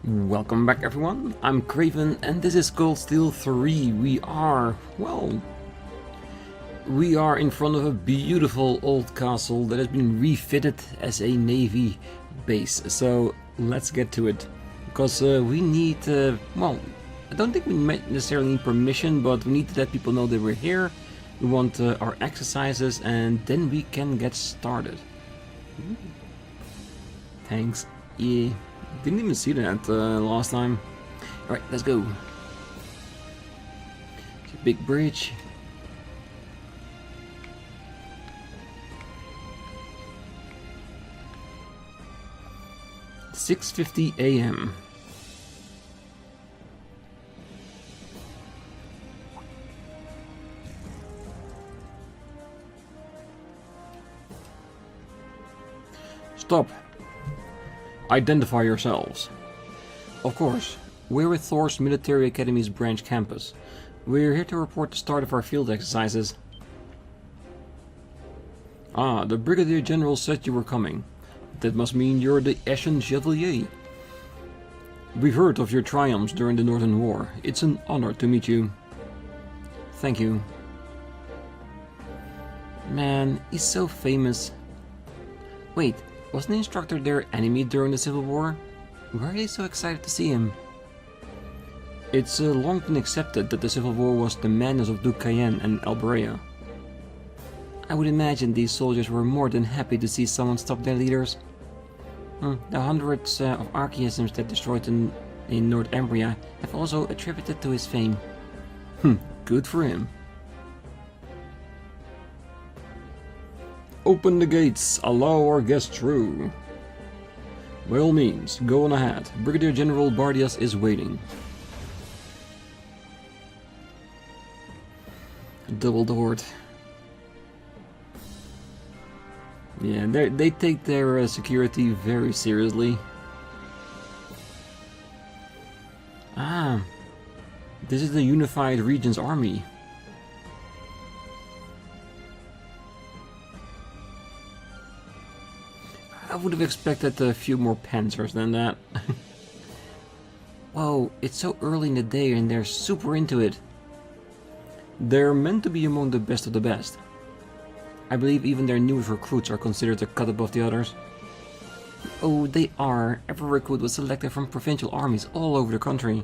Welcome back everyone, I'm Craven and this is Cold Steel 3. We are in front of a beautiful old castle that has been refitted as a navy base. So let's get to it, because we need, I don't think we necessarily need permission, but we need to let people know that we're here. We want our exercises and then we can get started. Ooh. Thanks. Yeah. Didn't even see that last time. Alright, let's go. It's a big bridge. "6:50 a.m. Stop. Identify yourselves. Of course, we're with Thors Military Academy's Branch Campus. We're here to report the start of our field exercises. Ah, the Brigadier General said you were coming. That must mean you're the Ashen Chevalier. We've heard of your triumphs during the Northern War. It's an honor to meet you. Thank you. Man, he's so famous. Wait. Wasn't the instructor their enemy during the Civil War? Why are they so excited to see him? It's long been accepted that the Civil War was the madness of Duke Cayenne and Alberea. I would imagine these soldiers were more than happy to see someone stop their leaders. The hundreds of archaisms that destroyed in Northumbria have also attributed to his fame. Good for him. Open the gates, allow our guests through. By all means, go on ahead. Brigadier General Bardias is waiting. Double-doored. Yeah, they take their security very seriously. Ah, this is the Unified Regions Army. I would have expected a few more panzers than that. Whoa, it's so early in the day and they're super into it. They're meant to be among the best of the best. I believe even their newest recruits are considered a cut above the others. Oh, they are. Every recruit was selected from provincial armies all over the country.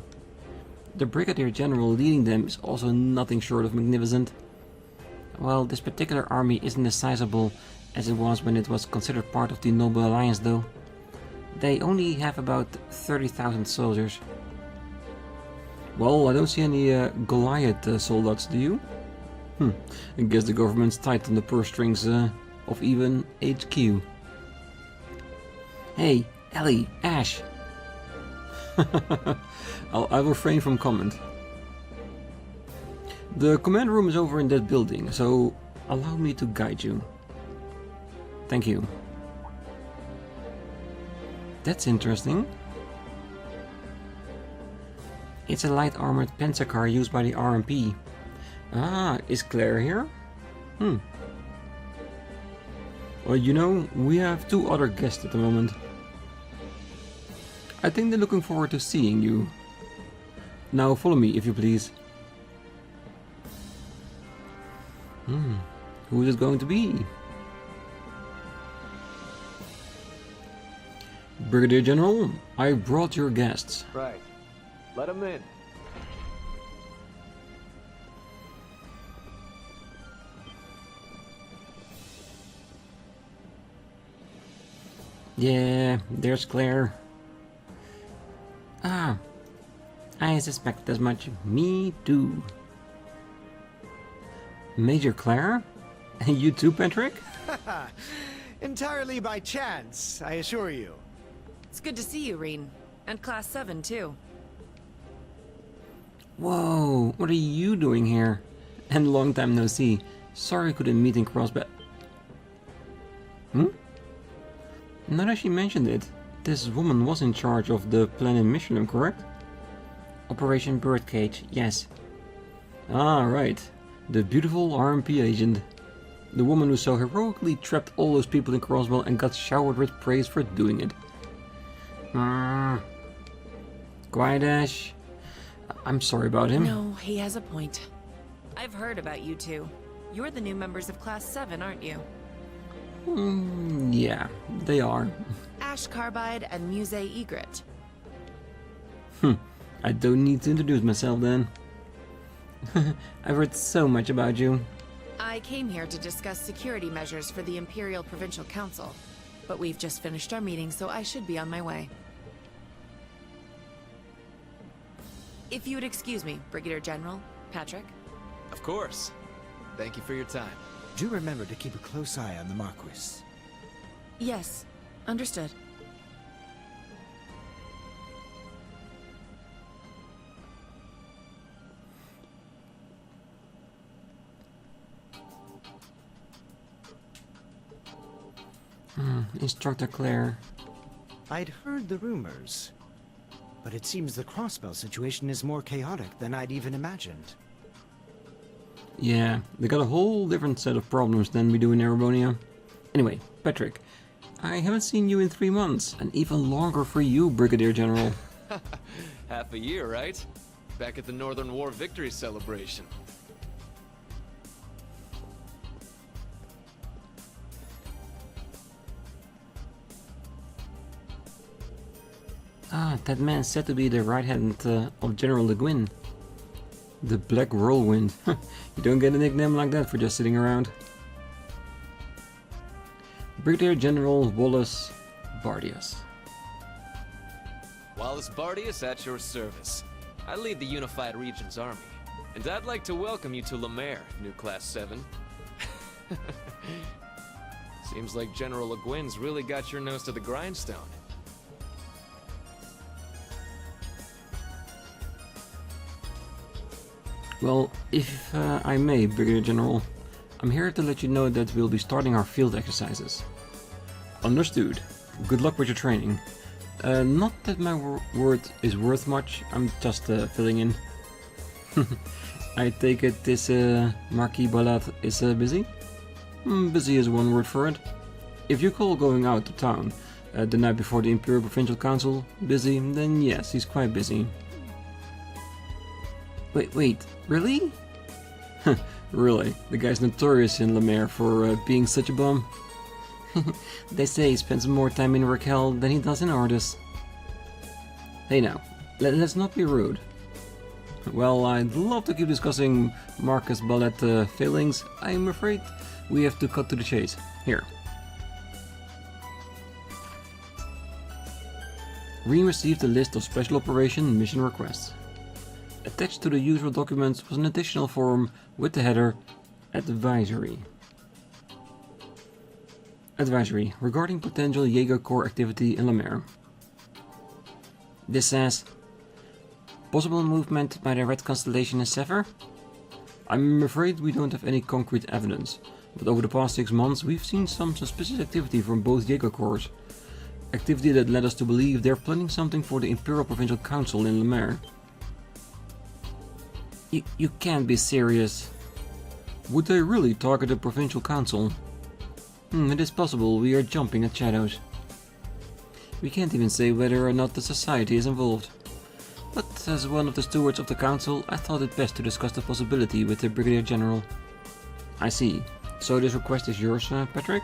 The Brigadier General leading them is also nothing short of magnificent. Well, this particular army isn't as sizable as it was when it was considered part of the Noble Alliance, though. They only have about 30,000 soldiers. Well, I don't see any Goliath soldiers, do you? I guess the government's tight on the purse strings of even HQ. Hey, Ellie, Ash! I'll refrain from comment. The command room is over in that building, so allow me to guide you. Thank you. That's interesting. It's a light armored Panzer car used by the RMP. Ah, is Claire here? Well, you know, we have two other guests at the moment. I think they're looking forward to seeing you. Now follow me, if you please. Who is it going to be? Brigadier General, I brought your guests. Right. Let them in. Yeah, there's Claire. Ah, I suspect as much. Me too. Major Claire? And you too, Patrick? Entirely by chance, I assure you. It's good to see you, Rean. And Class 7, too. Whoa, what are you doing here? And long time no see. Sorry I couldn't meet in Crossbell. Now that she mentioned it, this woman was in charge of the planet mission, correct? Operation Birdcage, yes. Ah, right. The beautiful RMP agent. The woman who so heroically trapped all those people in Crossbell and got showered with praise for doing it. Quiet, Ash. I'm sorry about him. No, he has a point. I've heard about you two. You're the new members of Class 7, aren't you? Yeah, they are. Ash Carbide and Muse Egret. I don't need to introduce myself then. I've heard so much about you. I came here to discuss security measures for the Imperial Provincial Council, but we've just finished our meeting, so I should be on my way. If you would excuse me, Brigadier General, Patrick. Of course. Thank you for your time. Do remember to keep a close eye on the Marquis. Yes, understood. Instructor Claire. I'd heard the rumors, but it seems the Crossbell situation is more chaotic than I'd even imagined. Yeah, they got a whole different set of problems than we do in Erebonian. Anyway, Patrick, I haven't seen you in 3 months, and even longer for you, Brigadier General. Half a year, right? Back at the Northern War victory celebration. Ah, that man said to be the right hand of General Le Guin. The Black Whirlwind. You don't get a nickname like that for just sitting around. Brigadier General Wallace Bardius. Wallace Bardius at your service. I lead the Unified Regions Army, and I'd like to welcome you to Lamare, new Class 7. Seems like General Le Guin's really got your nose to the grindstone. Well, if I may, Brigadier General, I'm here to let you know that we'll be starting our field exercises. Understood. Good luck with your training. Not that my word is worth much, I'm just filling in. I take it this Marquis Ballad is busy? Busy is one word for it. If you call going out to town the night before the Imperial Provincial Council busy, then yes, he's quite busy. Wait, really? Really, the guy's notorious in Lamare for being such a bum. They say he spends more time in Raquel than he does in Ardis. Hey now, let's not be rude. Well, I'd love to keep discussing Marcus Ballet failings. I'm afraid we have to cut to the chase. Here. Rean received a list of special operation mission requests. Attached to the usual documents was an additional form with the header Advisory. Advisory regarding potential Jaeger Corps activity in Lamare. This says, possible movement by the Red Constellation in Sever? I'm afraid we don't have any concrete evidence, but over the past 6 months we've seen some suspicious activity from both Jaeger Corps. Activity that led us to believe they're planning something for the Imperial Provincial Council in Lamare. You can't be serious. Would they really target the Provincial Council? It is possible we are jumping at shadows. We can't even say whether or not the Society is involved. But as one of the stewards of the Council, I thought it best to discuss the possibility with the Brigadier General. I see. So this request is yours, Patrick?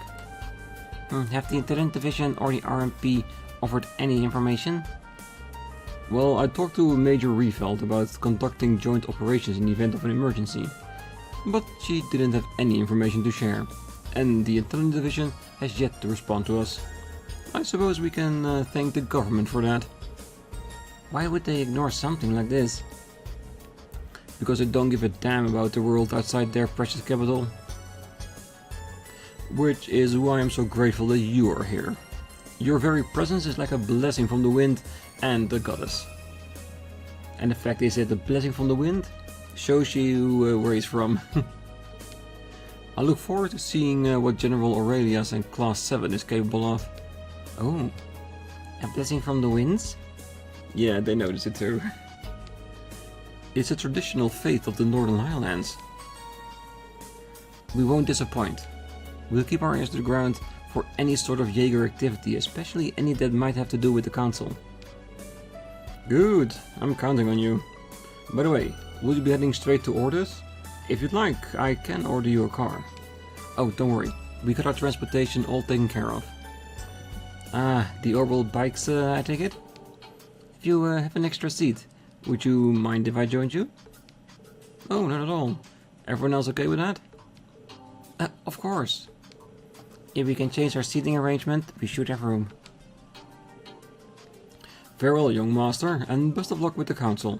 Have the Intelligence Division or the RMP offered any information? Well, I talked to Major Riefeld about conducting joint operations in the event of an emergency, but she didn't have any information to share, and the Intelligence Division has yet to respond to us. I suppose we can thank the government for that. Why would they ignore something like this? Because they don't give a damn about the world outside their precious capital. Which is why I'm so grateful that you are here. Your very presence is like a blessing from the wind and the goddess. And the fact is that the blessing from the wind shows you where he's from. I look forward to seeing what General Aurelius and Class 7 is capable of. Oh, a blessing from the winds? Yeah, they notice it too. It's a traditional faith of the Northern Highlands. We won't disappoint. We'll keep our ears to the ground for any sort of Jaeger activity, especially any that might have to do with the Council. Good, I'm counting on you. By the way, will you be heading straight to Orders? If you'd like, I can order you a car. Oh, don't worry, we got our transportation all taken care of. Ah, the orbital bikes, I take it? If you have an extra seat, would you mind if I joined you? Oh, not at all. Everyone else okay with that? Of course. If we can change our seating arrangement, we should have room. Farewell, young master, and best of luck with the council.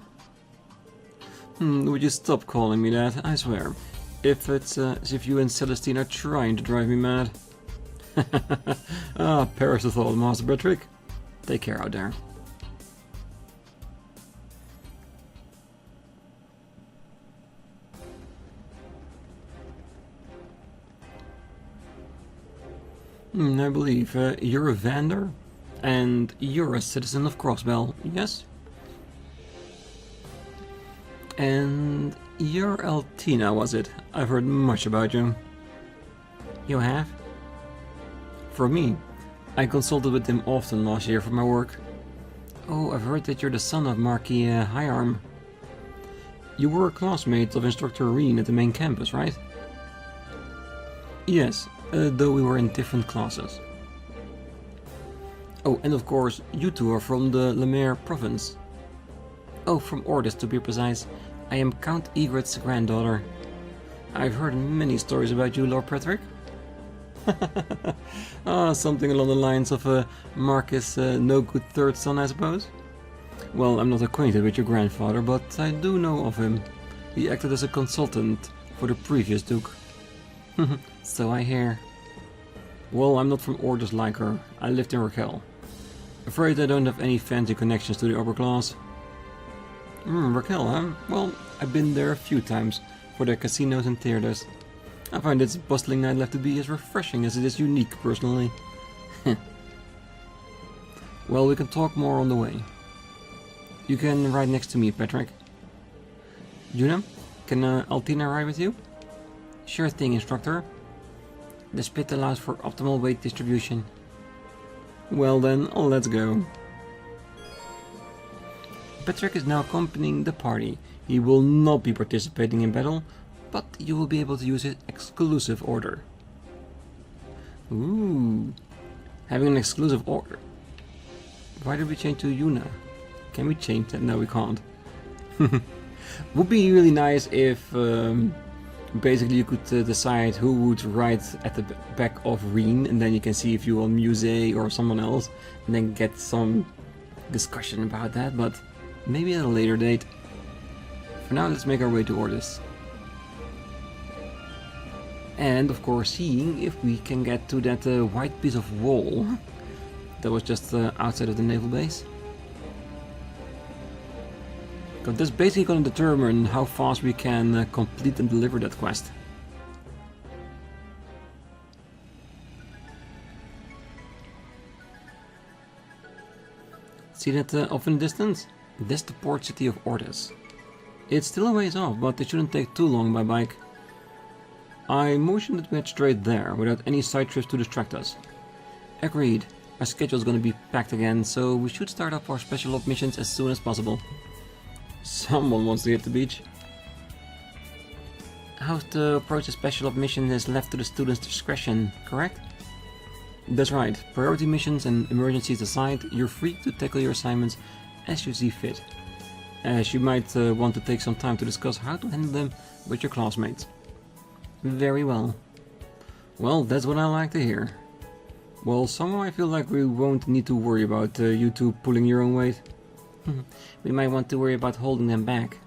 Would you stop calling me that, I swear. If it's as if you and Celestine are trying to drive me mad. Ah, perish the thought, Master Patrick. Take care out there. I believe you're a vendor, and you're a citizen of Crossbell, yes? And you're Altina, was it? I've heard much about you. You have? For me, I consulted with him often last year for my work. Oh, I've heard that you're the son of Marquis Higharm. You were a classmate of instructor Rean at the main campus, right? Yes, though we were in different classes. Oh, and of course, you two are from the Lamare province. Oh, from Orders to be precise. I am Count Egret's granddaughter. I've heard many stories about you, Lord Patrick. Something along the lines of Marcus' no-good third son, I suppose? Well, I'm not acquainted with your grandfather, but I do know of him. He acted as a consultant for the previous Duke. So I hear. Well, I'm not from Orders like her. I lived in Raquel. Afraid I don't have any fancy connections to the upper class. Raquel, huh? Well, I've been there a few times for their casinos and theaters. I find its bustling nightlife to be as refreshing as it is unique, personally. Well, we can talk more on the way. You can ride next to me, Patrick. Juna, can Altina ride with you? Sure thing, instructor. The spit allows for optimal weight distribution. Well then, let's go. Patrick is now accompanying the party. He will not be participating in battle, but you will be able to use his exclusive order. Ooh, having an exclusive order. Why did we change to Yuna? Can we change that? No, we can't. Would be really nice if basically you could decide who would ride at the back of Rean, and then you can see if you want Muse or someone else, and then get some discussion about that, but maybe at a later date. For now, let's make our way to Orders. And of course, seeing if we can get to that white piece of wall that was just outside of the naval base. Because that's basically going to determine how fast we can complete and deliver that quest. See that off in the distance? That's the port city of Orders. It's still a ways off, but it shouldn't take too long by bike. I motioned that we head straight there, without any side trips to distract us. Agreed. Our schedule's gonna be packed again, so we should start up our special op missions as soon as possible. Someone wants to hit the beach. How to approach a special op mission is left to the student's discretion, correct? That's right. Priority missions and emergencies aside, you're free to tackle your assignments as you see fit. As you might want to take some time to discuss how to handle them with your classmates. Very well. Well, that's what I like to hear. Well, somehow I feel like we won't need to worry about you two pulling your own weight. We might want to worry about holding them back.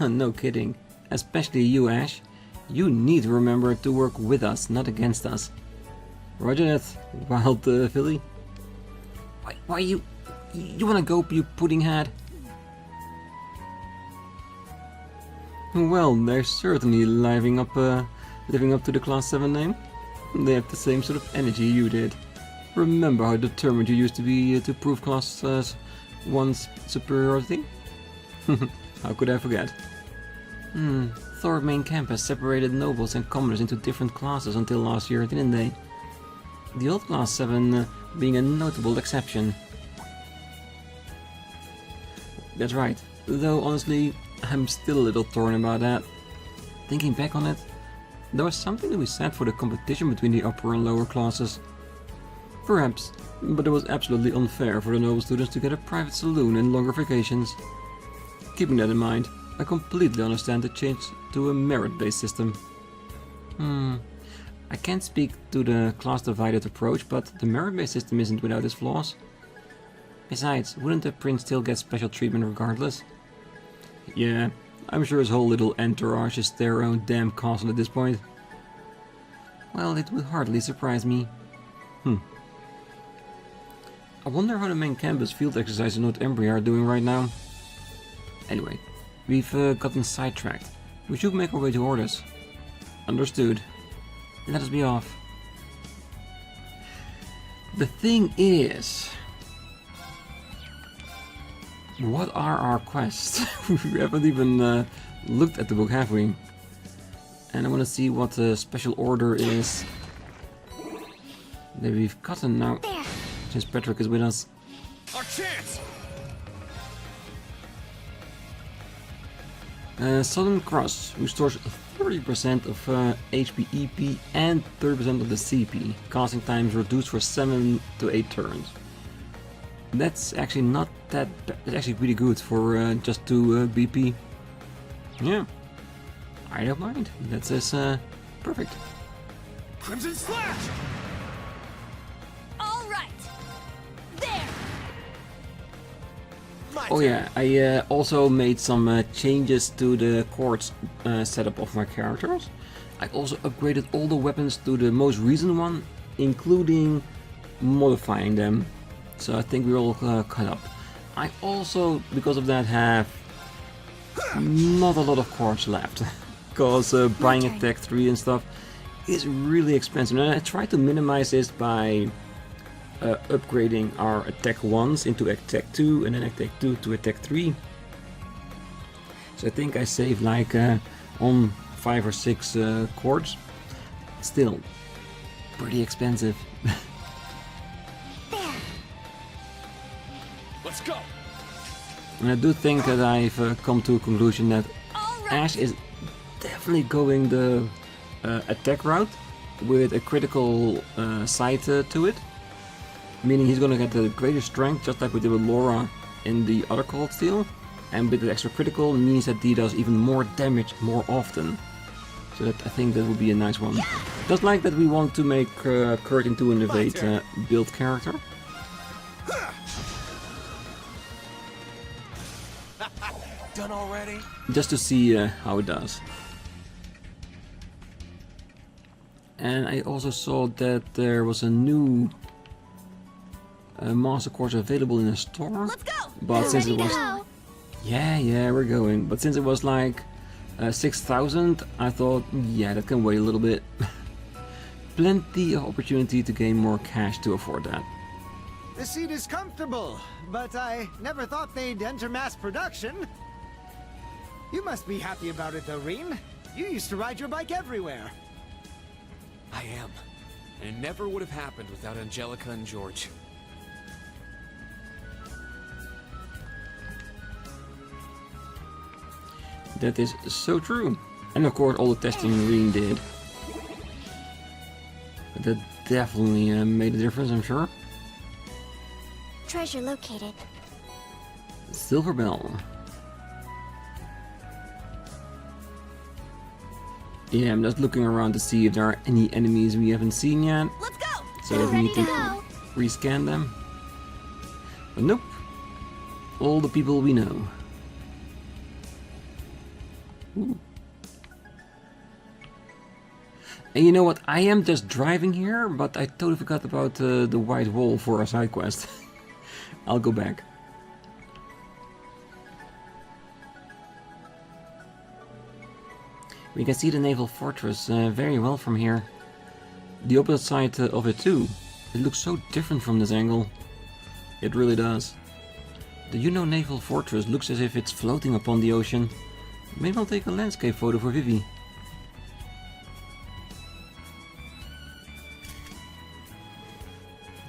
No kidding. Especially you, Ash. You need to remember to work with us, not against us. Roger that, wild filly. Why you wanna go, you pudding head? Well, they're certainly living up to the Class 7 name. They have the same sort of energy you did. Remember how determined you used to be to prove Class 1's superiority? How could I forget? Thors main campus separated nobles and commoners into different classes until last year, didn't they? The old Class 7 being a notable exception. That's right. Though honestly, I'm still a little torn about that. Thinking back on it, there was something to be said for the competition between the upper and lower classes. Perhaps, but it was absolutely unfair for the noble students to get a private saloon and longer vacations. Keeping that in mind, I completely understand the change to a merit-based system. I can't speak to the class-divided approach, but the merit-based system isn't without its flaws. Besides, wouldn't the prince still get special treatment regardless? Yeah, I'm sure his whole little entourage is their own damn castle at this point. Well, it would hardly surprise me. I wonder how the main campus field exercise in Northumbria are doing right now. Anyway, we've gotten sidetracked. We should make our way to Orders. Understood. Let us be off. The thing is... what are our quests? We haven't even looked at the book, have we? And I want to see what the special order is that we've gotten now. Since Patrick is with us. Our chance! Southern Cross restores 30% of HP EP and 30% of the CP. Casting times reduced for 7 to 8 turns. That's actually not that bad. It's actually really good for just 2 BP. Yeah, I don't mind. That says perfect. Crimson Slash! Oh yeah, I also made some changes to the chords setup of my characters. I also upgraded all the weapons to the most recent one, including modifying them. So I think we're all caught up. I also, because of that, have not a lot of chords left. Because buying Attack 3 and stuff is really expensive. And I tried to minimize this by upgrading our Attack 1s into Attack 2 and then Attack 2 to Attack 3. So I think I saved like on 5 or 6 chords. Still, pretty expensive. Let's go. And I do think that I've come to a conclusion that Ash is definitely going the attack route with a critical side to it. Meaning he's gonna get the greater strength, just like we did with Laura in the other Cold Steel. And with the extra critical means that he does even more damage more often. So that I think that would be a nice one. Just like that we want to make Kurt into an evade build character. Done already? Just to see how it does. And I also saw that there was a new master course available in the store. Let's go! But since it was... Yeah, we're going. But since it was like 6,000, I thought, yeah, that can wait a little bit. Plenty of opportunity to gain more cash to afford that. The seat is comfortable, but I never thought they'd enter mass production. You must be happy about it though, Rean. You used to ride your bike everywhere. I am. And it never would have happened without Angelica and George. That is so true. And of course all the testing Rean did. But that definitely made a difference, I'm sure. Treasure located. Silver Bell. Yeah, I'm just looking around to see if there are any enemies we haven't seen yet. Let's go! So that we need to rescan them. But nope. All the people we know. Ooh. And you know what? I am just driving here, but I totally forgot about the White Wall for our side quest. I'll go back. We can see the naval fortress very well from here. The opposite side of it too. It looks so different from this angle. It really does. The naval fortress looks as if it's floating upon the ocean. Maybe I'll take a landscape photo for Vivi.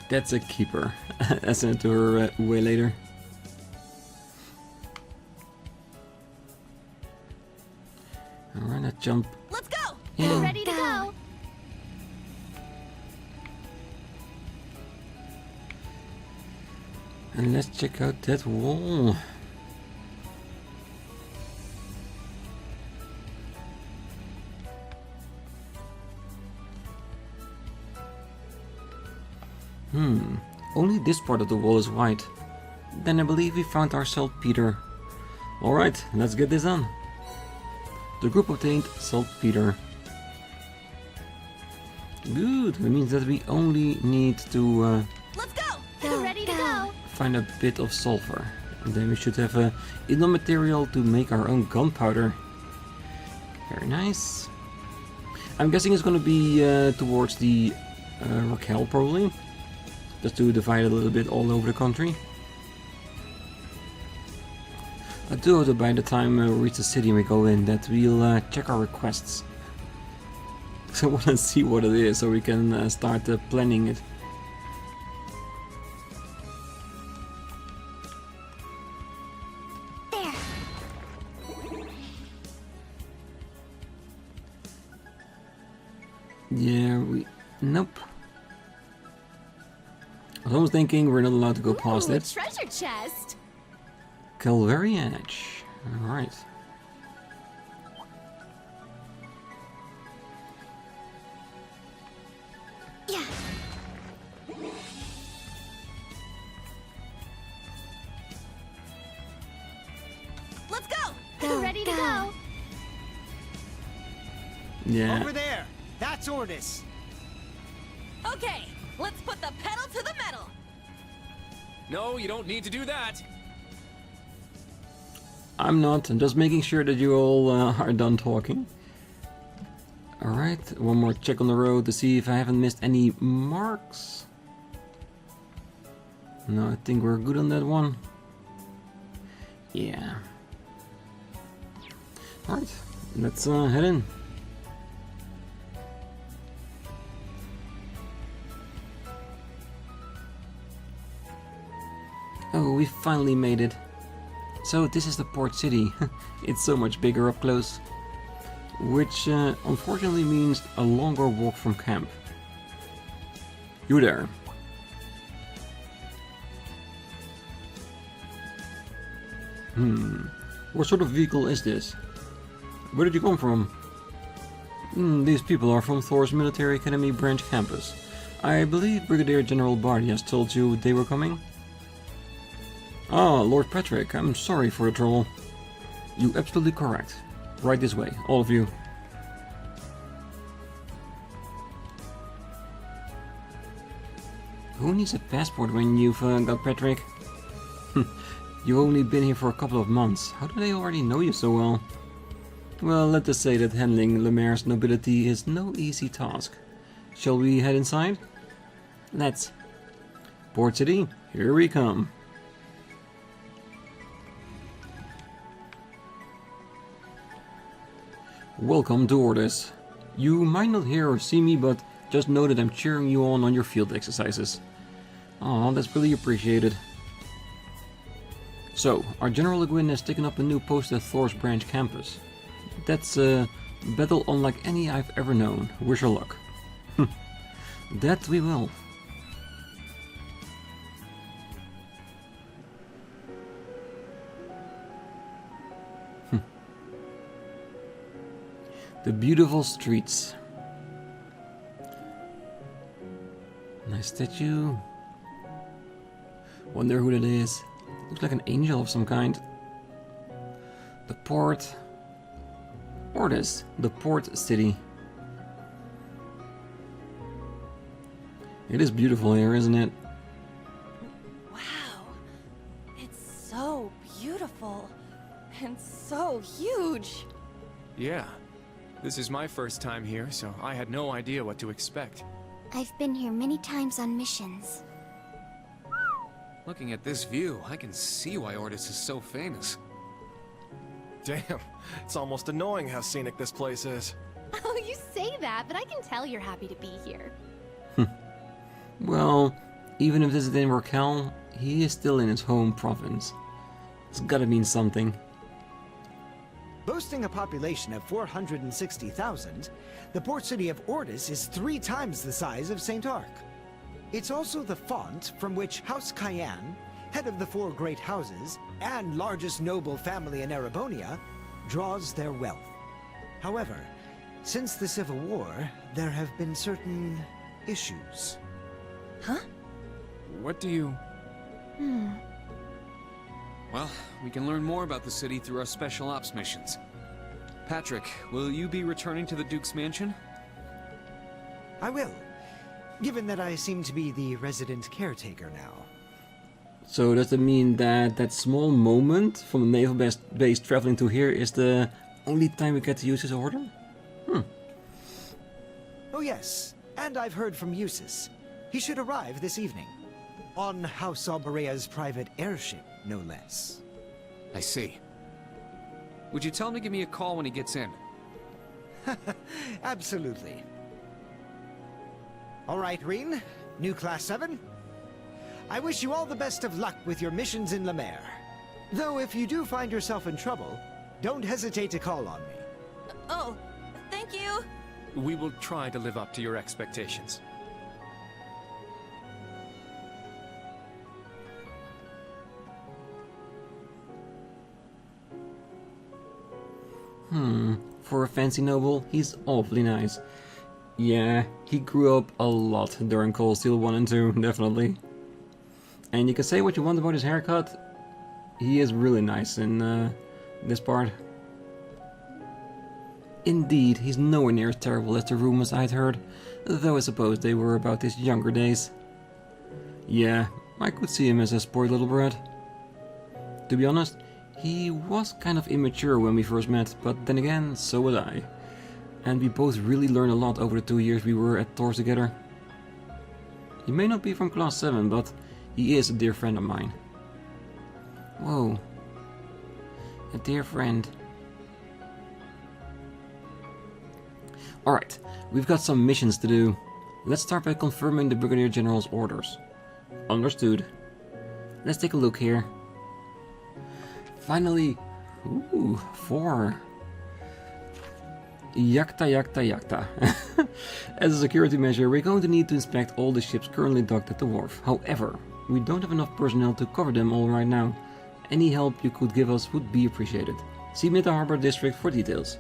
That's a keeper. I'll send it to her way later. Alright, let's jump. Let's go! Yeah. Ready to go! And let's check out that wall. Only this part of the wall is white. Then I believe we found our saltpeter. Alright, let's get this on. The group obtained saltpeter. Good, that means that we only need to Let's go! Ready to go! find a bit of sulfur. And then we should have enough material to make our own gunpowder. Very nice. I'm guessing it's going to be towards the Raquel probably. Just to divide it a little bit all over the country. I do hope that by the time we reach the city and we go in that we'll check our requests. So I want to see what it is so we can start planning it. There! Yeah, nope. I was thinking we're not allowed to go past it. Treasure chest! Calvary Edge. Alright. Yeah. Let's go! Ready to go! Yeah. Over there! That's Ordis! Okay, let's put the pedal to the metal! No, you don't need to do that. I'm not. I'm just making sure that you all are done talking. Alright, one more check on the road to see if I haven't missed any marks. No, I think we're good on that one. Yeah. Alright, let's head in. Oh, we finally made it. So this is the port city. It's so much bigger up close. Which unfortunately means a longer walk from camp. You there. What sort of vehicle is this? Where did you come from? These people are from Thors Military Academy Branch Campus. I believe Brigadier General Bardi has told you they were coming? Ah, Lord Patrick, I'm sorry for the trouble. You're absolutely correct. Right this way, all of you. Who needs a passport when you've got Patrick? You've only been here for a couple of months. How do they already know you so well? Well, let us say that handling Lamare's nobility is no easy task. Shall we head inside? Let's. Port City, here we come. Welcome to Ordis. You might not hear or see me, but just know that I'm cheering you on your field exercises. Aw, that's really appreciated. So, our General Leguin has taken up a new post at Thors Branch Campus. That's a battle unlike any I've ever known. Wish her luck. That we will. The beautiful streets. Nice statue. Wonder who that is. Looks like an angel of some kind. The port. Ordis, the port city. It is beautiful here, isn't it? Wow. It's so beautiful. And so huge. Yeah. This is my first time here, so I had no idea what to expect. I've been here many times on missions. Looking at this view, I can see why Ordis is so famous. Damn, it's almost annoying how scenic this place is. Oh, you say that, but I can tell you're happy to be here. Well, even if this is in Raquel, he is still in his home province. It's gotta mean something. Boasting a population of 460,000, the port city of Ordis is 3 times the size of St. Arc. It's also the font from which House Cayenne, head of the 4 great houses and largest noble family in Erebonia, draws their wealth. However, since the Civil War, there have been certain issues. Huh? What do you... Well, we can learn more about the city through our special ops missions. Patrick, will you be returning to the Duke's mansion? I will, given that I seem to be the resident caretaker now. So does that mean that that small moment from the naval base traveling to here is the only time we get to use his order? Oh yes, and I've heard from Eustace. He should arrive this evening. On House Alberea's private airship, no less. I see. Would you tell him to give me a call when he gets in? Absolutely. All right, Rean, new Class 7. I wish you all the best of luck with your missions in Lamare. Though if you do find yourself in trouble, don't hesitate to call on me. Oh, thank you. We will try to live up to your expectations. For a fancy noble, he's awfully nice. Yeah, he grew up a lot during Cold Steel 1 and 2, definitely. And you can say what you want about his haircut, he is really nice in this part. Indeed, he's nowhere near as terrible as the rumors I'd heard, though I suppose they were about his younger days. Yeah, I could see him as a spoiled little brat. To be honest, he was kind of immature when we first met, but then again, so was I. And we both really learned a lot over the 2 years we were at Thors together. He may not be from Class 7, but he is a dear friend of mine. Whoa. A dear friend. Alright, we've got some missions to do. Let's start by confirming the Brigadier General's orders. Understood. Let's take a look here. Finally! Ooh, 4. Yakta. As a security measure, we're going to need to inspect all the ships currently docked at the wharf. However, we don't have enough personnel to cover them all right now. Any help you could give us would be appreciated. See Mid Harbor District for details.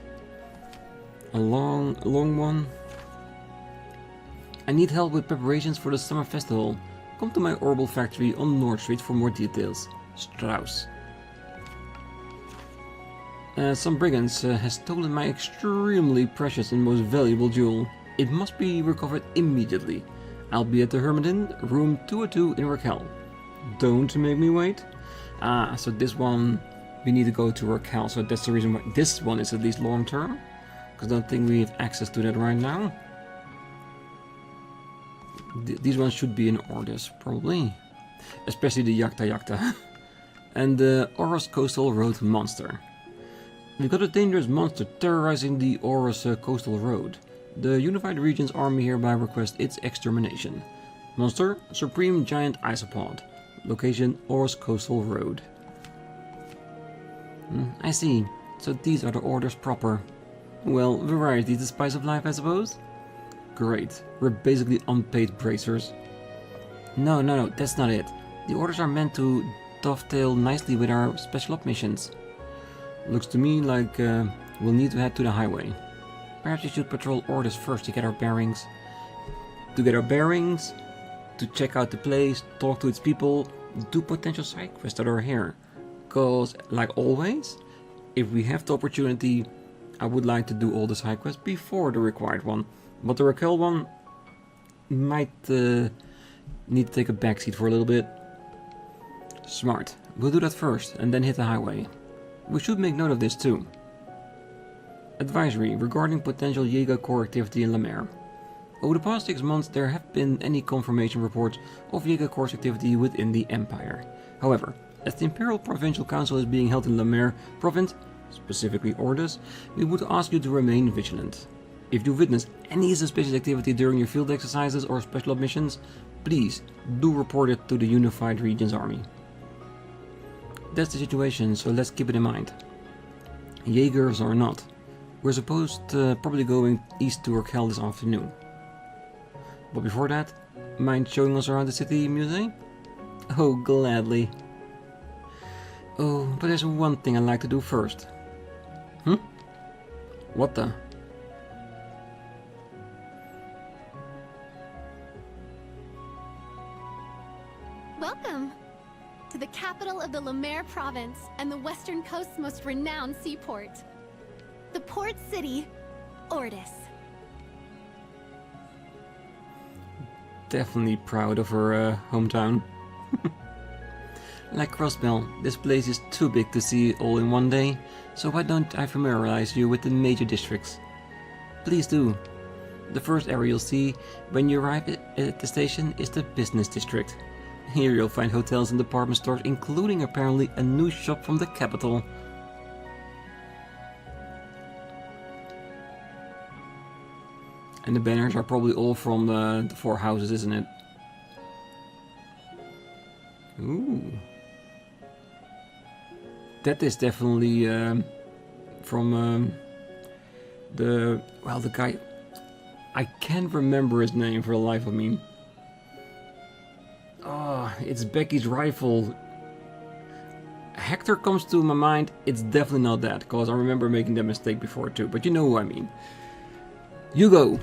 A long one. I need help with preparations for the summer festival. Come to my Ouroboros factory on North Street for more details. Strauss. Some brigands has stolen my extremely precious and most valuable jewel. It must be recovered immediately. I'll be at the Hermit Inn, room 202 in Raquel. Don't make me wait. So this one, we need to go to Raquel, so that's the reason why this one is at least long term. Because I don't think we have access to that right now. These ones should be in Ordis, probably. Especially the Yakta. And the Oros Coastal Road Monster. We've got a dangerous monster terrorizing the Oros Coastal Road. The Unified Regions Army hereby requests its extermination. Monster, Supreme Giant Isopod. Location, Oros Coastal Road. I see. So these are the orders proper. Well, variety is the spice of life, I suppose? Great. We're basically unpaid bracers. No, that's not it. The orders are meant to dovetail nicely with our special op missions. Looks to me like we'll need to head to the highway. Perhaps we should patrol Ordis first to get our bearings. To check out the place, talk to its people, do potential side quests that are here. Cause, like always, if we have the opportunity, I would like to do all the side quests before the required one. But the Raquel one might need to take a backseat for a little bit. Smart. We'll do that first and then hit the highway. We should make note of this too. Advisory regarding potential Jaeger Corps activity in Lamare. Over the past 6 months there have been any confirmation reports of Jaeger Corps activity within the Empire. However, as the Imperial Provincial Council is being held in Lamare Province, specifically Ordis, we would ask you to remain vigilant. If you witness any suspicious activity during your field exercises or special op missions, please do report it to the Unified Regions Army. That's the situation, so let's keep it in mind. Jaegers or not, we're supposed to probably going east to Urkel this afternoon. But before that, mind showing us around the city museum? Oh, gladly. Oh, but there's one thing I'd like to do first. What the? Welcome to the capital of the Lamare province and the western coast's most renowned seaport. The port city, Ordis. Definitely proud of her hometown. Like Crossbell, this place is too big to see all in one day, so why don't I familiarize you with the major districts? Please do. The first area you'll see when you arrive at the station is the business district. Here you'll find hotels and department stores, including apparently a new shop from the capital. And the banners are probably all from the four houses, isn't it? Ooh. That is definitely from the guy. I can't remember his name for the life of me. Oh, it's Becky's rifle. Hector comes to my mind. It's definitely not that, because I remember making that mistake before too. But you know who I mean. Hugo.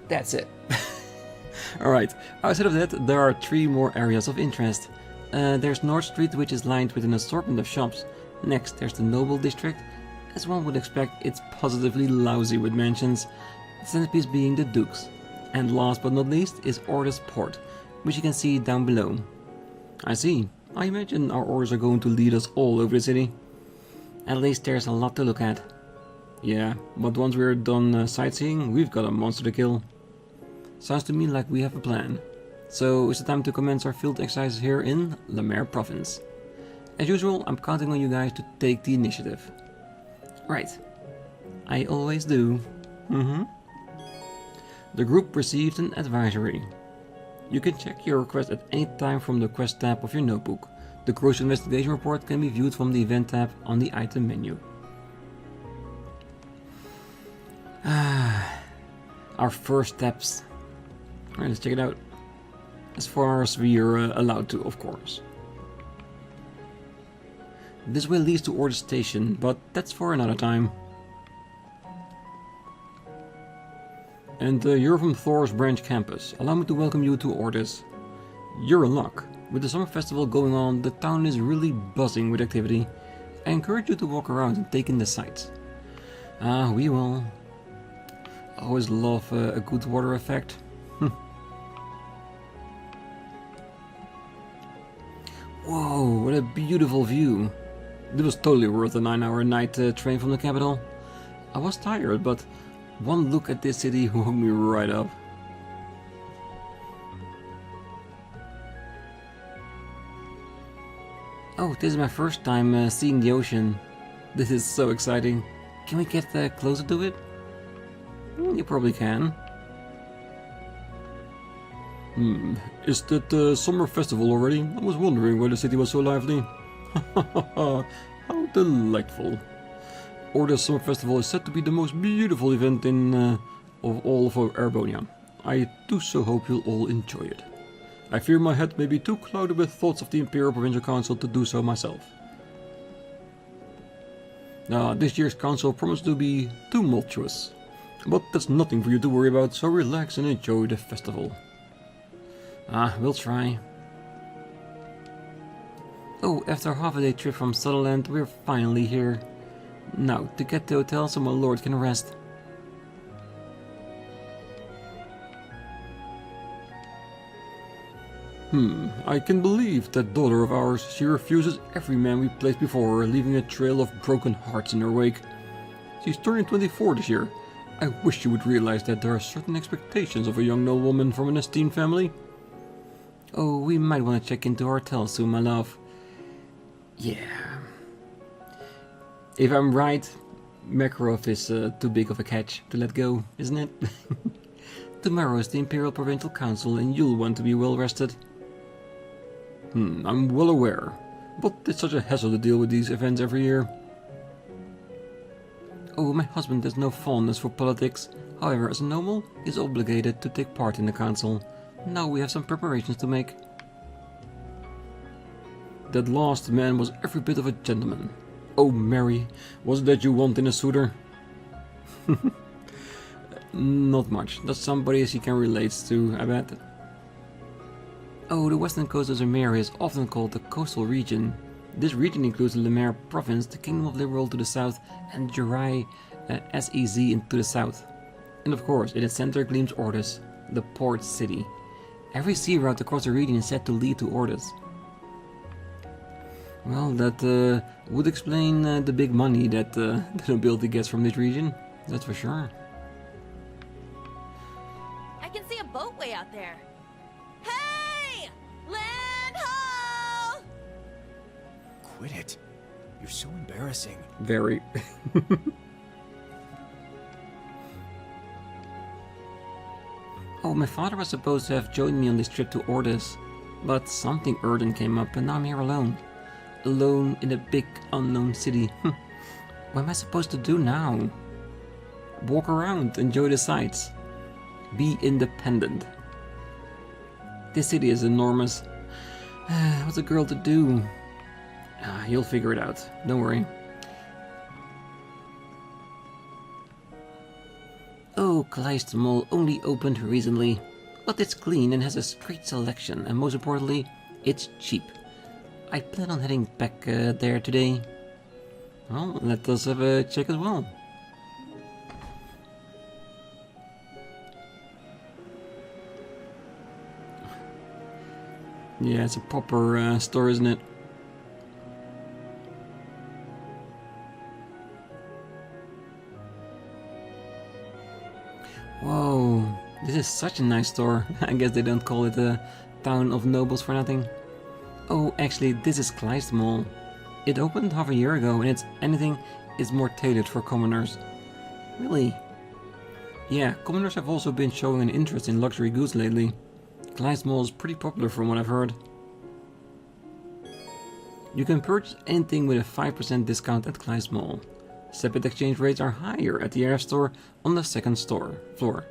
That's it. Alright, outside of that, there are 3 more areas of interest. There's North Street, which is lined with an assortment of shops. Next, there's the Noble District. As one would expect, it's positively lousy with mansions, the centerpiece being the Dukes. And last but not least is Ordis Port, which you can see down below. I see. I imagine our orders are going to lead us all over the city. At least there's a lot to look at. Yeah, but once we're done sightseeing, we've got a monster to kill. Sounds to me like we have a plan. So it's the time to commence our field exercises here in Lamare Province. As usual, I'm counting on you guys to take the initiative. Right. I always do. The group received an advisory. You can check your request at any time from the quest tab of your notebook. The crucial investigation report can be viewed from the event tab on the item menu. Our first steps. Alright, let's check it out. As far as we are allowed to, of course. This way leads to Ordis Station, but that's for another time. And you're from Thors Branch Campus. Allow me to welcome you to Ordis. You're in luck. With the summer festival going on, the town is really buzzing with activity. I encourage you to walk around and take in the sights. We will. Always love a good water effect. Whoa, what a beautiful view. It was totally worth a 9-hour night train from the capital. I was tired, but one look at this city hooked me right up. Oh, this is my first time seeing the ocean. This is so exciting. Can we get closer to it? You probably can. Is that the summer festival already? I was wondering why the city was so lively. How delightful. Ordis Summer Festival is said to be the most beautiful event of all of Erebonian. I do so hope you'll all enjoy it. I fear my head may be too clouded with thoughts of the Imperial Provincial Council to do so myself. This year's council promised to be tumultuous, but that's nothing for you to worry about, so relax and enjoy the festival. We'll try. Oh, after a half-a-day trip from Sutherland, we're finally here. Now, to get to the hotel so my lord can rest. I can believe that daughter of ours. She refuses every man we place before her, leaving a trail of broken hearts in her wake. She's turning 24 this year. I wish you would realize that there are certain expectations of a young noblewoman from an esteemed family. Oh, we might want to check into our hotel soon, my love. Yeah. If I'm right, Makarov is too big of a catch to let go, isn't it? Tomorrow is the Imperial Provincial Council and you'll want to be well rested. I'm well aware, but it's such a hassle to deal with these events every year. Oh, my husband has no fondness for politics. However, as a noble, he is obligated to take part in the council. Now we have some preparations to make. That last man was every bit of a gentleman. Oh, Mary, was it that you want in a suitor? Not much. That's somebody she can relate to, I bet. Oh, the western coast of Lamare is often called the coastal region. This region includes the Lamare province, the Kingdom of Liberal to the south, and Jurai SEZ to the south. And of course, in its center gleams Ordis, the port city. Every sea route across the region is said to lead to Ordis. Well, that would explain the big money that the nobility gets from this region, that's for sure. I can see a boat way out there. Hey! Land ho! Quit it. You're so embarrassing. Very. Oh, my father was supposed to have joined me on this trip to Ordis, but something urgent came up and now I'm here alone. Alone in a big unknown city. What am I supposed to do now? Walk around, enjoy the sights. Be independent. This city is enormous. What's a girl to do? You'll figure it out, don't worry. Oh, Kleist Mall only opened recently, but it's clean and has a great selection, and most importantly, it's cheap. I plan on heading back there today. Well, let us have a check as well. Yeah, it's a proper store, isn't it? Whoa, this is such a nice store. I guess they don't call it a town of nobles for nothing. Oh, actually, this is Kleist Mall. It opened half a year ago, and it's more tailored for commoners. Really? Yeah, commoners have also been showing an interest in luxury goods lately. Kleist Mall is pretty popular from what I've heard. You can purchase anything with a 5% discount at Kleist Mall. Separate exchange rates are higher at the Air Store on the second floor.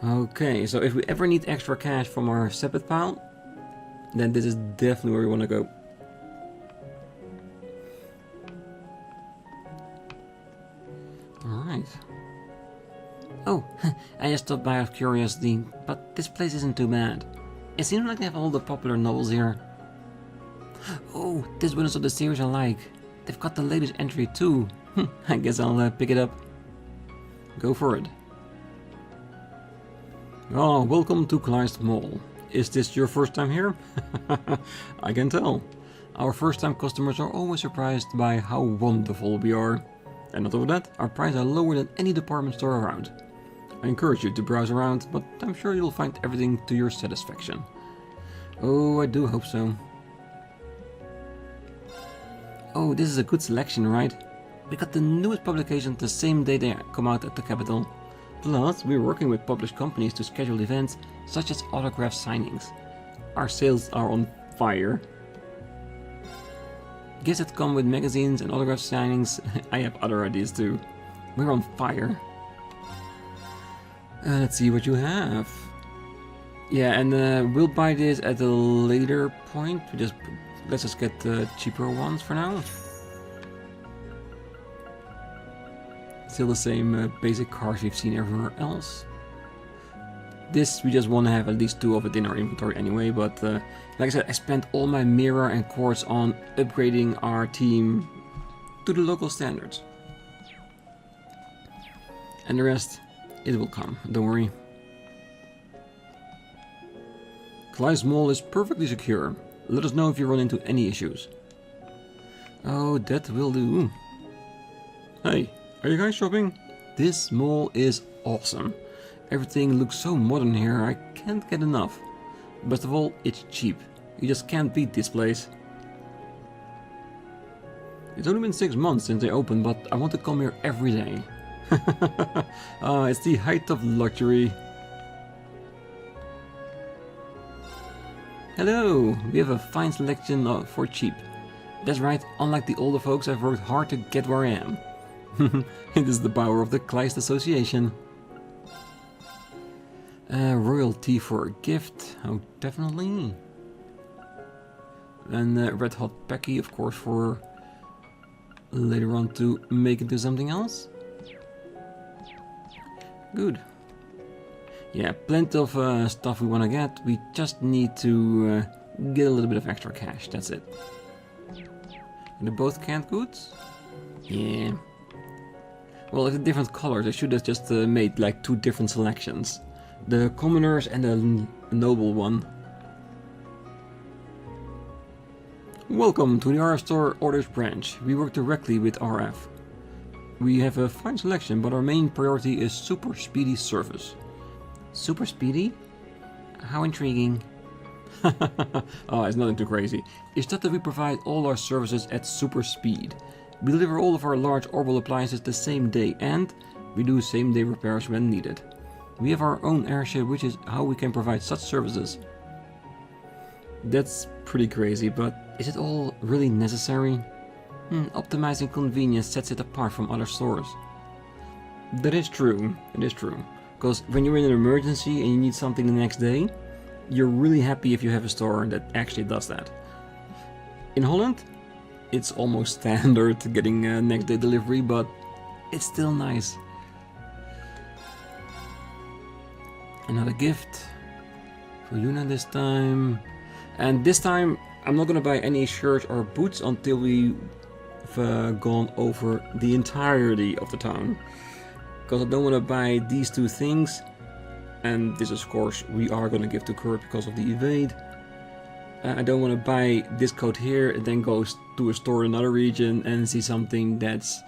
Okay, so if we ever need extra cash from our separate pile, then this is definitely where we want to go. Alright. Oh, I just stopped by out of curiosity, but this place isn't too bad. It seems like they have all the popular novels here. Oh, this one is of the series I like. They've got the latest entry too. I guess I'll pick it up. Go for it. Oh, welcome to Kleist Mall. Is this your first time here? I can tell. Our first time customers are always surprised by how wonderful we are. And not only that, our prices are lower than any department store around. I encourage you to browse around, but I'm sure you'll find everything to your satisfaction. Oh, I do hope so. Oh, this is a good selection, right? We got the newest publications the same day they come out at the capital. Plus, we're working with published companies to schedule events such as autograph signings. Our sales are on fire. Gifts that come with magazines and autograph signings, I have other ideas too. We're on fire. Let's see what you have. Yeah, and we'll buy this at a later point. Let's just get the cheaper ones for now. Still the same basic cars we've seen everywhere else. This we just want to have at least 2 of it in our inventory anyway, but like I said, I spent all my mirror and quartz on upgrading our team to the local standards. And the rest, it will come, don't worry. Kleist Mall is perfectly secure. Let us know if you run into any issues. Oh, that will do. Hey, are you guys shopping? This mall is awesome. Everything looks so modern here, I can't get enough. Best of all, it's cheap. You just can't beat this place. It's only been 6 months since they opened, but I want to come here every day. It's the height of luxury. Hello! We have a fine selection for cheap. That's right, unlike the older folks, I've worked hard to get where I am. It is the power of the Kleist Association. Royalty for a gift. Oh, definitely. And Red Hot Pecky, of course, for later on to make it do something else. Good. Yeah, plenty of stuff we want to get. We just need to get a little bit of extra cash. That's it. And they're both canned goods? Yeah. Well, if they're different colors, I should have just made like 2 different selections. The commoners and the noble one. Welcome to the RF store Orders branch. We work directly with RF. We have a fine selection, but our main priority is super speedy service. Super speedy? How intriguing. Oh, it's nothing too crazy. It's just that we provide all our services at super speed. We deliver all of our large orbital appliances the same day, and we do same-day repairs when needed. We have our own airship, which is how we can provide such services. That's pretty crazy, but is it all really necessary? Optimizing convenience sets it apart from other stores. That is true, it is true. Because when you're in an emergency and you need something the next day, you're really happy if you have a store that actually does that. In Holland, it's almost standard getting next day delivery, but it's still nice. Another gift for Yuna this time. And this time, I'm not gonna buy any shirts or boots until we've gone over the entirety of the town. Because I don't want to buy these 2 things. And this, of course, we are gonna give to Kurt because of the evade. I don't want to buy this coat here and then go to a store in another region and see something that's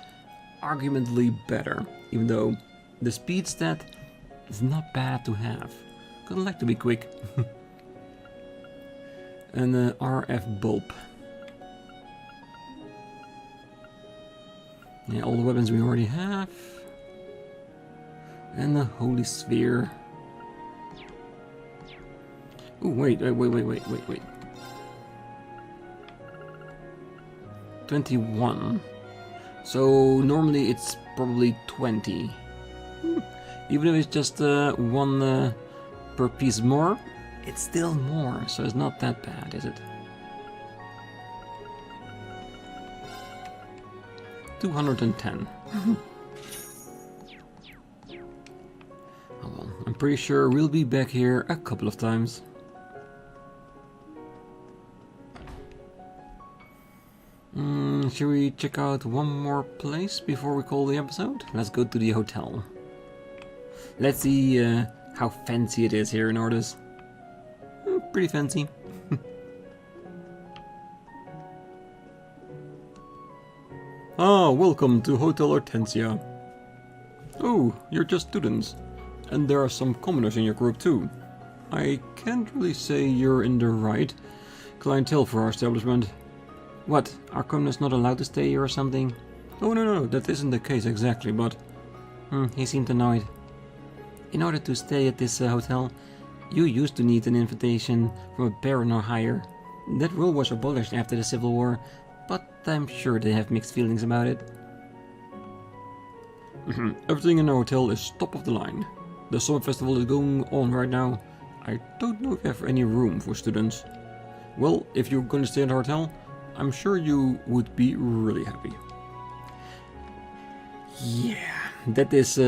arguably better. Even though the speed stat is not bad to have. Because I like to be quick. And RF bulb. Yeah, all the weapons we already have. And the holy sphere. Oh, wait. 21. So normally it's probably 20. Even if it's just 1 per piece more, it's still more, so it's not that bad, is it? 210. Oh well, I'm pretty sure we'll be back here a couple of times. Should we check out one more place before we call the episode? Let's go to the hotel. Let's see how fancy it is here in Ordis. Pretty fancy. Ah, welcome to Hotel Hortensia. Oh, you're just students. And there are some commoners in your group too. I can't really say you're in the right clientele for our establishment. What, are commoners not allowed to stay here or something? Oh no, that isn't the case exactly, but... he seemed annoyed. In order to stay at this hotel, you used to need an invitation from a baron or higher. That rule was abolished after the Civil War, but I'm sure they have mixed feelings about it. Everything in our hotel is top of the line. The summer festival is going on right now. I don't know if you have any room for students. Well, if you're going to stay in our hotel, I'm sure you would be really happy. Yeah, that is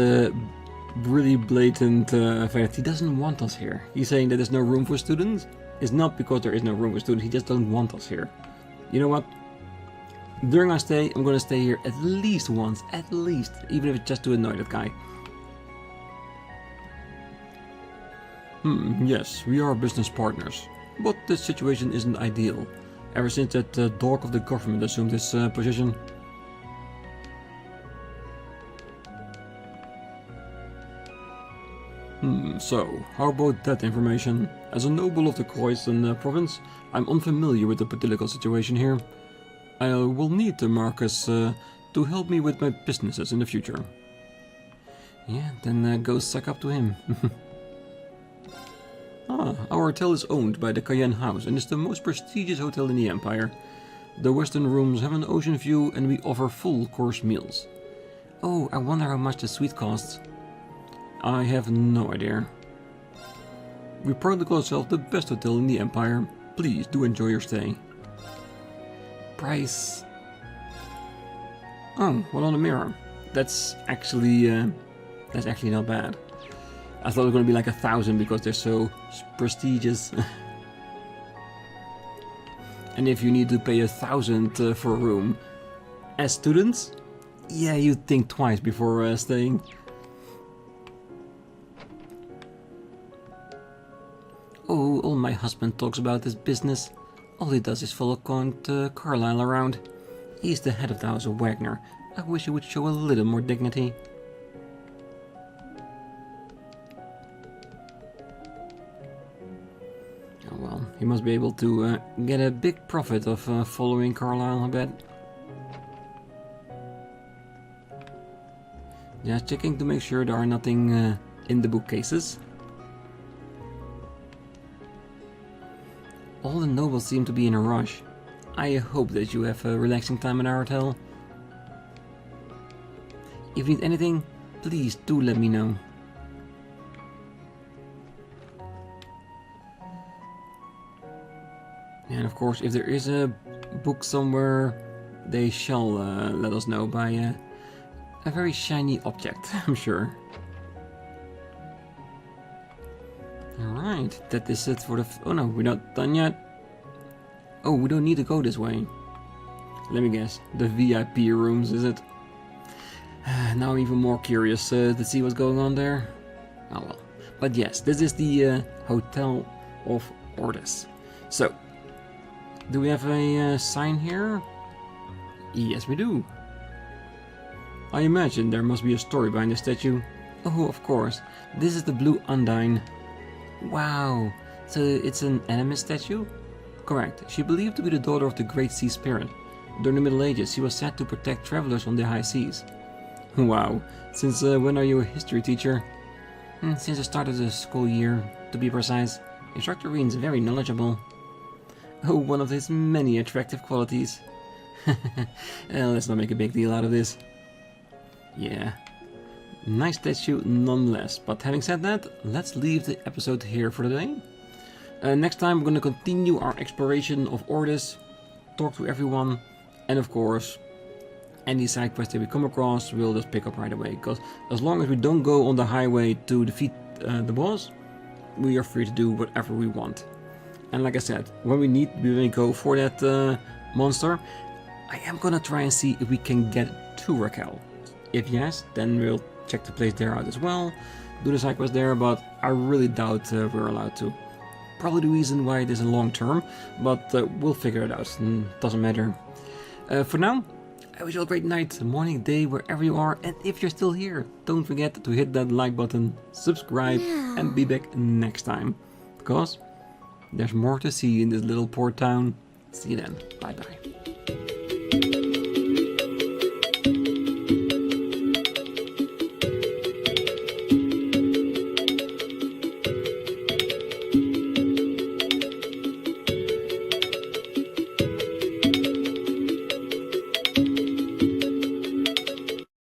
really blatant fact. He doesn't want us here. He's saying that there's no room for students. It's not because there is no room for students, he just doesn't want us here. You know what? During our stay, I'm gonna stay here at least once, at least, even if it's just to annoy that guy. Yes, we are business partners, but this situation isn't ideal. Ever since that dog of the government assumed this position. So, how about that information? As a noble of the Croissant province, I'm unfamiliar with the political situation here. I will need Marcus to help me with my businesses in the future. Yeah, then go suck up to him. Our hotel is owned by the Cayenne House and is the most prestigious hotel in the Empire. The western rooms have an ocean view and we offer full course meals. Oh, I wonder how much the suite costs. I have no idea. We proudly call ourselves the best hotel in the Empire. Please do enjoy your stay. Price. Oh, well, on the mirror. That's actually not bad. I thought it was going to be like 1,000 because they're so prestigious. And if you need to pay 1,000 for a room as students, yeah, you'd think twice before staying. Oh, all my husband talks about this business. All he does is follow Count Carlyle around. He's the head of the House of Wagner. I wish he would show a little more dignity. Oh well, he must be able to get a big profit of following Carlyle, I bet. Just checking to make sure there are nothing in the bookcases. All the nobles seem to be in a rush. I hope that you have a relaxing time in our hotel. If you need anything, please do let me know. And of course, if there is a book somewhere, they shall let us know by a very shiny object, I'm sure. Alright, that is it for the... oh no, we're not done yet. Oh, we don't need to go this way. Let me guess, the VIP rooms, is it? Now I'm even more curious to see what's going on there. Oh well. But yes, this is the Hotel of Ordis. So, do we have a sign here? Yes, we do. I imagine there must be a story behind the statue. Oh, of course. This is the Blue Undine. Wow, so it's an animist statue? Correct. She believed to be the daughter of the Great Sea Spirit. During the Middle Ages, she was said to protect travelers on the high seas. Wow, since when are you a history teacher? Since the start of the school year, to be precise. Instructor Rean is very knowledgeable. Oh, one of his many attractive qualities. Let's not make a big deal out of this. Yeah. Nice statue nonetheless, but having said that, let's leave the episode here for today. Next time we're going to continue our exploration of Ordis, talk to everyone, and of course, any side quests that we come across, we'll just pick up right away, because as long as we don't go on the highway to defeat the boss, we are free to do whatever we want. And like I said, when we may go for that monster, I am going to try and see if we can get to Raquel. If yes, then we'll check the place there out as well, do the side quest there, but I really doubt we're allowed to. Probably the reason why it isn't long term, but we'll figure it out, doesn't matter. For now, I wish you a great night, morning, day, wherever you are, and if you're still here, don't forget to hit that like button, subscribe, and be back next time, because there's more to see in this little port town. See you then, bye bye.